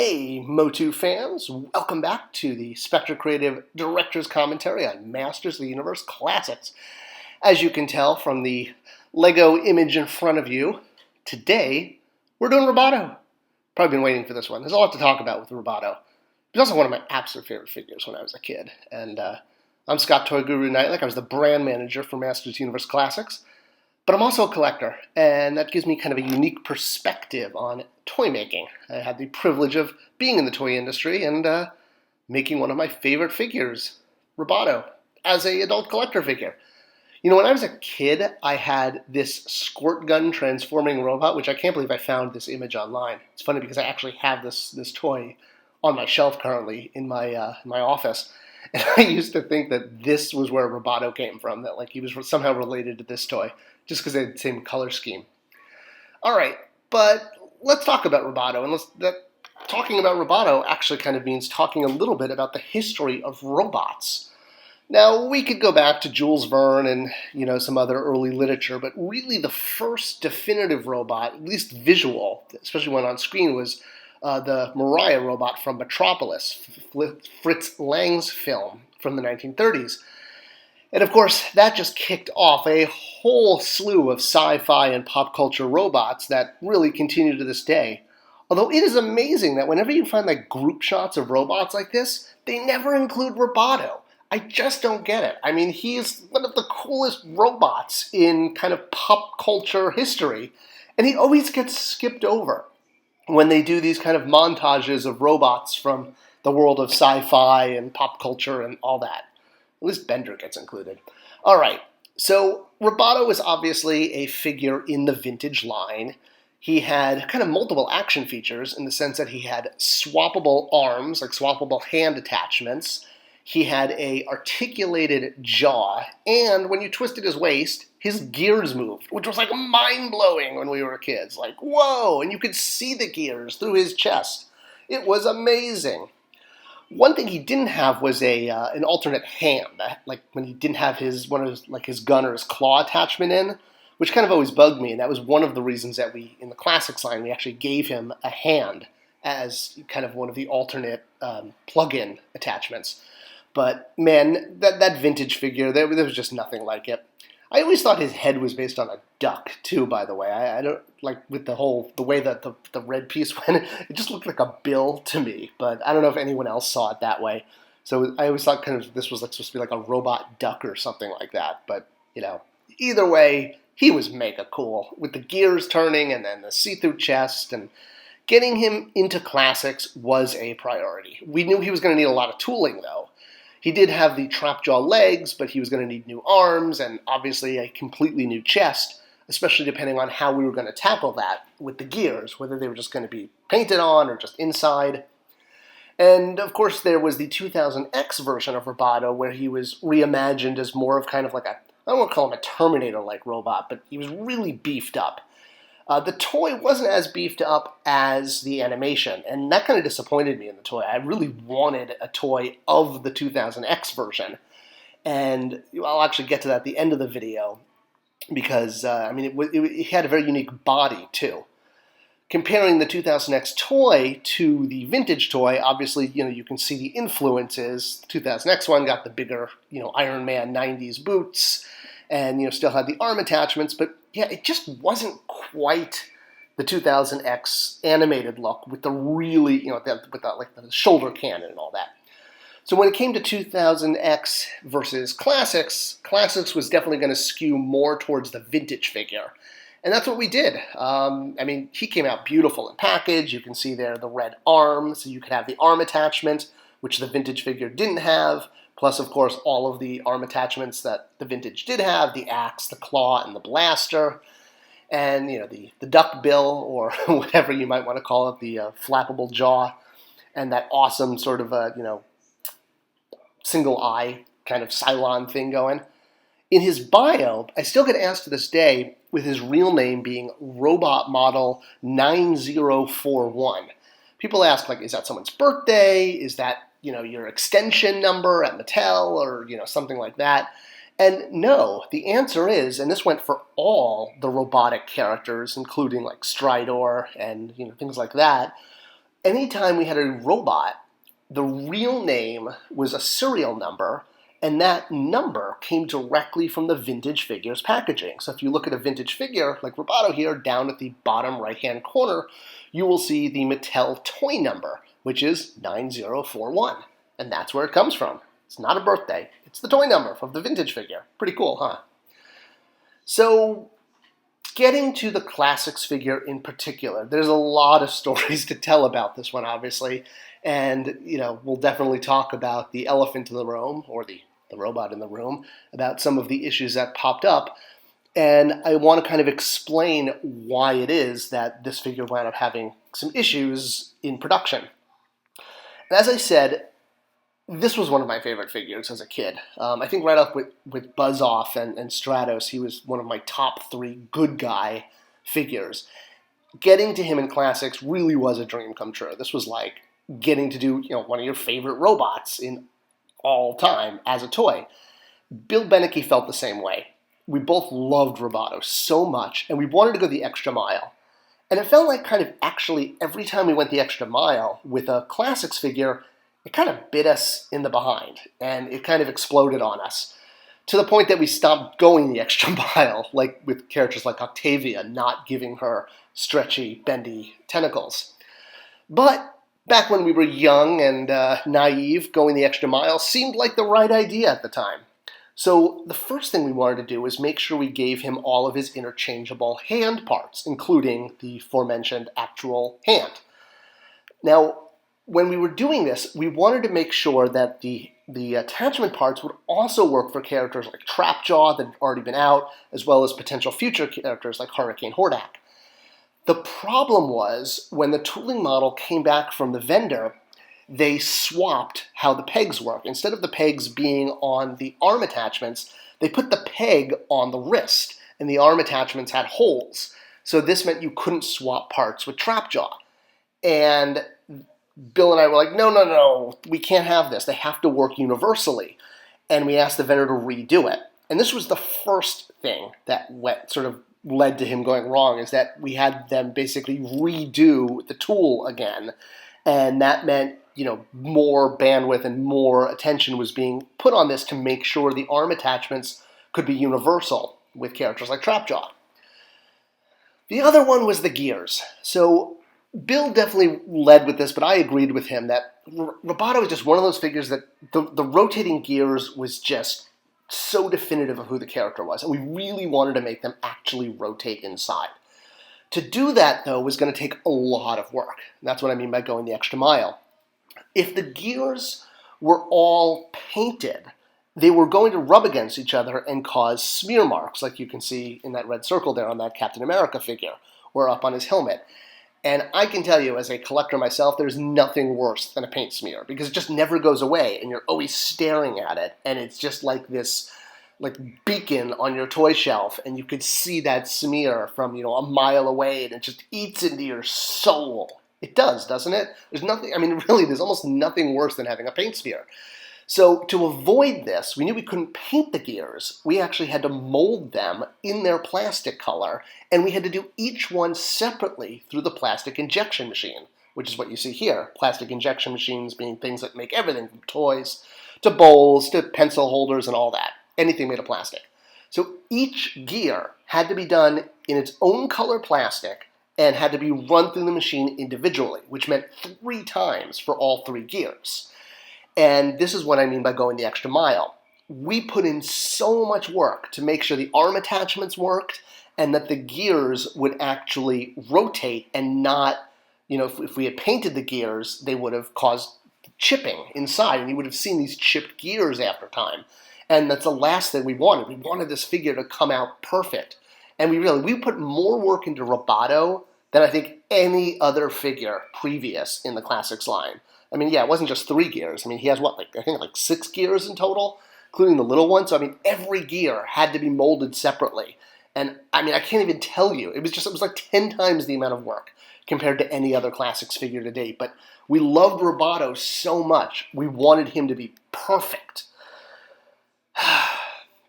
Hey, MOTU fans, welcome back to the Spectre Creative Director's Commentary on Masters of the Universe Classics. As you can tell from the Lego image in front of you, today we're doing Roboto. Probably been waiting for this one. There's a lot to talk about with Roboto. He's also one of my absolute favorite figures when I was a kid. And I'm Scott ToyGuru Neitlich. I was the brand manager for Masters of the Universe Classics. But I'm also a collector, and that gives me kind of a unique perspective on toy making. I had the privilege of being in the toy industry and making one of my favorite figures, Roboto, as an adult collector figure. You know, when I was a kid, I had this squirt gun transforming robot, which I can't believe I found this image online. It's funny because I actually have this toy on my shelf currently in my office. And I used to think that this was where Roboto came from, that like he was somehow related to this toy, just because they had the same color scheme. All right, but let's talk about Roboto. And talking about Roboto actually kind of means talking a little bit about the history of robots. Now, we could go back to Jules Verne and, some other early literature, but really the first definitive robot, at least visual, especially when on screen, was the Mariah robot from Metropolis, Fritz Lang's film from the 1930s. And of course, that just kicked off a whole slew of sci-fi and pop culture robots that really continue to this day. Although it is amazing that whenever you find like group shots of robots like this, they never include Roboto. I just don't get it. I mean, he's one of the coolest robots in kind of pop culture history, and he always gets skipped over when they do these kind of montages of robots from the world of sci-fi and pop culture and all that. At least Bender gets included. All right, so Roboto is obviously a figure in the vintage line. He had kind of multiple action features in the sense that he had swappable arms, like swappable hand attachments. He had a articulated jaw, and when you twisted his waist, his gears moved, which was like mind-blowing when we were kids. Like, whoa, and you could see the gears through his chest. It was amazing. One thing he didn't have was an alternate hand, like when he didn't have his gun or his claw attachment in, which kind of always bugged me, and that was one of the reasons that in the Classics line, we actually gave him a hand as kind of one of the alternate plug-in attachments. But man, that vintage figure, there was just nothing like it. I always thought his head was based on a duck, too, by the way. I don't, like, with the way that the red piece went, it just looked like a bill to me, but I don't know if anyone else saw it that way. So I always thought kind of this was like supposed to be like a robot duck or something like that, but, either way, he was mega cool, with the gears turning and then the see-through chest, and getting him into Classics was a priority. We knew he was going to need a lot of tooling, though. He did have the trapjaw legs, but he was going to need new arms and obviously a completely new chest, especially depending on how we were going to tackle that with the gears, whether they were just going to be painted on or just inside. And of course, there was the 2000X version of Roboto where he was reimagined as more of kind of like I don't want to call him a Terminator-like robot, but he was really beefed up. The toy wasn't as beefed up as the animation, and that kind of disappointed me in the toy. I really wanted a toy of the 2000X version, and I'll actually get to that at the end of the video, because, it had a very unique body, too. Comparing the 2000X toy to the vintage toy, obviously, you can see the influences. The 2000X one got the bigger, Iron Man 90s boots, and, still had the arm attachments, but yeah, it just wasn't quite the 2000X animated look with the really, with the shoulder cannon and all that. So when it came to 2000X versus Classics, Classics was definitely going to skew more towards the vintage figure. And that's what we did. He came out beautiful in package. You can see there the red arm, so you could have the arm attachment, which the vintage figure didn't have. Plus, of course, all of the arm attachments that the vintage did have, the axe, the claw, and the blaster. And, the duck bill, or whatever you might want to call it, the flappable jaw, and that awesome sort of, single eye kind of Cylon thing going. In his bio, I still get asked to this day, with his real name being Robot Model 9041. People ask, like, is that someone's birthday? Is that, your extension number at Mattel, or, something like that? And no, the answer is, and this went for all the robotic characters, including like Stridor and things like that, anytime we had a robot, the real name was a serial number, and that number came directly from the vintage figures packaging. So if you look at a vintage figure, like Roboto here, down at the bottom right-hand corner, you will see the Mattel toy number, which is 9041. And that's where it comes from. It's not a birthday. It's the toy number from the vintage figure. Pretty cool, huh? So getting to the classics figure in particular, there's a lot of stories to tell about this one, obviously. And, we'll definitely talk about the elephant in the room, or the robot in the room, about some of the issues that popped up. And I want to kind of explain why it is that this figure wound up having some issues in production. And as I said, this was one of my favorite figures as a kid. I think right up with Buzz Off and Stratos, he was one of my top 3 good guy figures. Getting to him in classics really was a dream come true. This was like getting to do one of your favorite robots in all time as a toy. Bill Beneke felt the same way. We both loved Roboto so much, and we wanted to go the extra mile. And it felt like kind of actually every time we went the extra mile with a classics figure, it kind of bit us in the behind, and it kind of exploded on us, to the point that we stopped going the extra mile, like with characters like Octavia, not giving her stretchy, bendy tentacles. But back when we were young and naive, going the extra mile seemed like the right idea at the time. So the first thing we wanted to do was make sure we gave him all of his interchangeable hand parts, including the aforementioned actual hand. Now, when we were doing this, we wanted to make sure that the attachment parts would also work for characters like Trapjaw that had already been out, as well as potential future characters like Hurricane Hordak. The problem was, when the tooling model came back from the vendor, they swapped how the pegs work. Instead of the pegs being on the arm attachments, they put the peg on the wrist, and the arm attachments had holes. So this meant you couldn't swap parts with Trapjaw. And Bill and I were like, no, we can't have this. They have to work universally. And we asked the vendor to redo it. And this was the first thing that led to him going wrong, is that we had them basically redo the tool again. And that meant, more bandwidth and more attention was being put on this to make sure the arm attachments could be universal with characters like Trapjaw. The other one was the gears. So Bill definitely led with this, but I agreed with him that Roboto was just one of those figures that the rotating gears was just so definitive of who the character was, and we really wanted to make them actually rotate inside. To do that, though, was going to take a lot of work. And that's what I mean by going the extra mile. If the gears were all painted, they were going to rub against each other and cause smear marks, like you can see in that red circle there on that Captain America figure, or up on his helmet. And I can tell you, as a collector myself, there's nothing worse than a paint smear, because it just never goes away, and you're always staring at it, and it's just like this beacon on your toy shelf, and you could see that smear from a mile away, and it just eats into your soul. It does, doesn't it? There's nothing, really, there's almost nothing worse than having a paint smear. So to avoid this, we knew we couldn't paint the gears. We actually had to mold them in their plastic color, and we had to do each one separately through the plastic injection machine, which is what you see here. Plastic injection machines being things that make everything from toys to bowls to pencil holders and all that. Anything made of plastic. So each gear had to be done in its own color plastic and had to be run through the machine individually, which meant 3 times for all 3 gears. And this is what I mean by going the extra mile. We put in so much work to make sure the arm attachments worked and that the gears would actually rotate and not, if we had painted the gears, they would have caused chipping inside, and you would have seen these chipped gears after time. And that's the last thing we wanted. We wanted this figure to come out perfect. And we put more work into Roboto than I think any other figure previous in the Classics line. It wasn't just 3 gears. He has 6 gears in total, including the little one. So, every gear had to be molded separately. And, I can't even tell you. It was like 10 times the amount of work compared to any other Classics figure to date. But we loved Roboto so much, we wanted him to be perfect.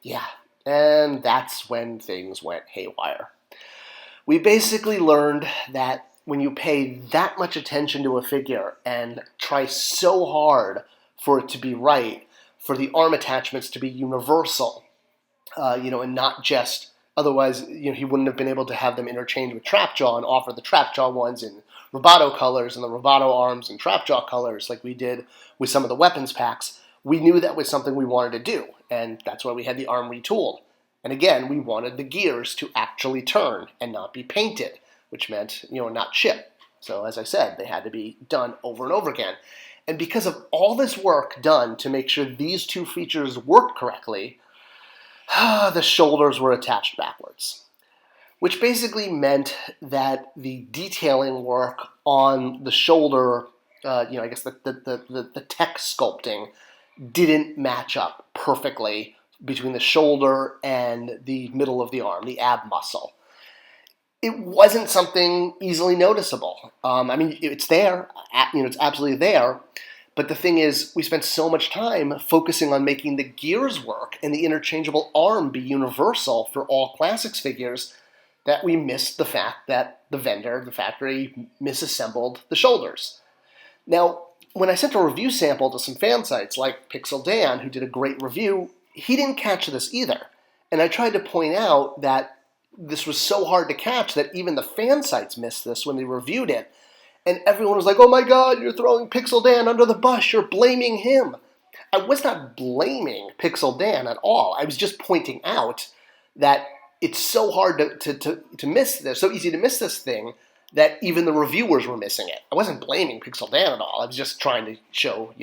Yeah, and that's when things went haywire. We basically learned that when you pay that much attention to a figure and try so hard for it to be right, for the arm attachments to be universal, and not just, otherwise, he wouldn't have been able to have them interchange with Trapjaw and offer the Trapjaw ones in Roboto colors and the Roboto arms and Trapjaw colors like we did with some of the weapons packs. We knew that was something we wanted to do, and that's why we had the arm retooled. And again, we wanted the gears to actually turn and not be painted, which meant, not chip. So as I said, they had to be done over and over again. And because of all this work done to make sure these two features worked correctly, the shoulders were attached backwards, which basically meant that the detailing work on the shoulder, I guess the tech sculpting didn't match up perfectly between the shoulder and the middle of the arm, the ab muscle. It wasn't something easily noticeable. It's there, it's absolutely there. But the thing is, we spent so much time focusing on making the gears work and the interchangeable arm be universal for all classics figures that we missed the fact that the factory, misassembled the shoulders. Now, when I sent a review sample to some fan sites like Pixel Dan, who did a great review, he didn't catch this either. And I tried to point out that this was so hard to catch that even the fan sites missed this when they reviewed it. And everyone was like, oh my God, you're throwing Pixel Dan under the bus, you're blaming him. I was not blaming Pixel Dan at all. I was just pointing out that it's so hard to miss this, so easy to miss this thing, that even the reviewers were missing it. I wasn't blaming Pixel Dan at all. I was just trying to show,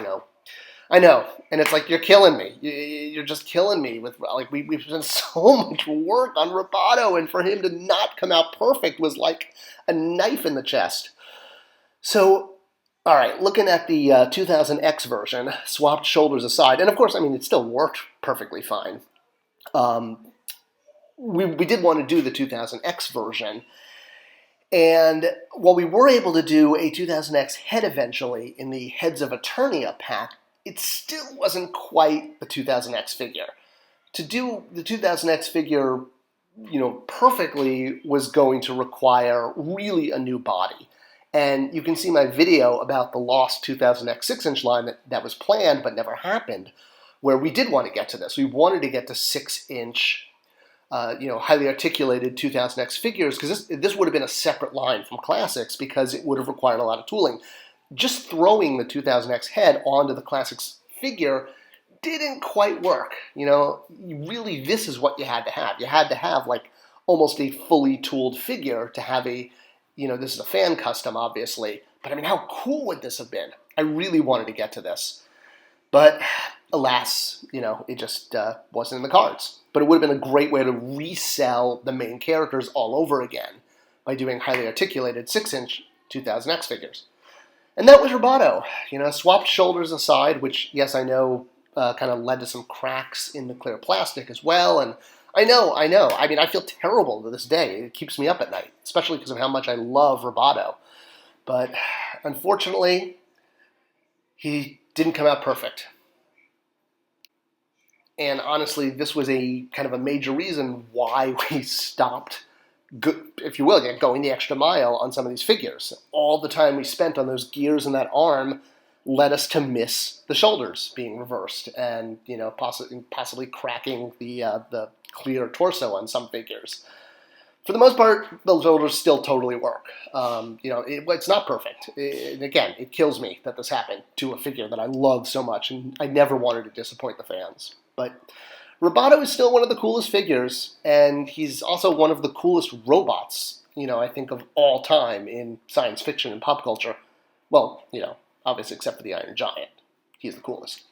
I know, and it's like, you're killing me. You're just killing me with, like, we've done so much work on Roboto, and for him to not come out perfect was like a knife in the chest. So, all right, looking at the 2000X version, swapped shoulders aside, and of course, it still worked perfectly fine. We did want to do the 2000X version, and while we were able to do a 2000X head eventually in the Heads of Eternia pack, it still wasn't quite the 2000X figure. To do the 2000X figure, perfectly was going to require really a new body. And you can see my video about the lost 2000X 6-inch line that was planned but never happened, where we did want to get to this. We wanted to get to 6-inch, highly articulated 2000X figures, because this would have been a separate line from Classics because it would have required a lot of tooling. Just throwing the 2000X head onto the Classics figure didn't quite work. Really, this is what you had to have. You had to have like almost a fully tooled figure to have a, this is a fan custom, obviously, but how cool would this have been? I really wanted to get to this. But alas, it just wasn't in the cards. But it would have been a great way to resell the main characters all over again by doing highly articulated 6-inch 2000X figures. And that was Roboto. Swapped shoulders aside, which, yes, I know kind of led to some cracks in the clear plastic as well. And I know. I feel terrible to this day. It keeps me up at night, especially because of how much I love Roboto. But unfortunately, he didn't come out perfect. And honestly, this was a kind of a major reason why we stopped, if you will, going the extra mile on some of these figures. All the time we spent on those gears in that arm led us to miss the shoulders being reversed and, possibly cracking the clear torso on some figures. For the most part, the shoulders still totally work. It's not perfect. And again, it kills me that this happened to a figure that I love so much, and I never wanted to disappoint the fans. But Roboto is still one of the coolest figures, and he's also one of the coolest robots, I think, of all time in science fiction and pop culture. Well, obviously except for the Iron Giant. He's the coolest.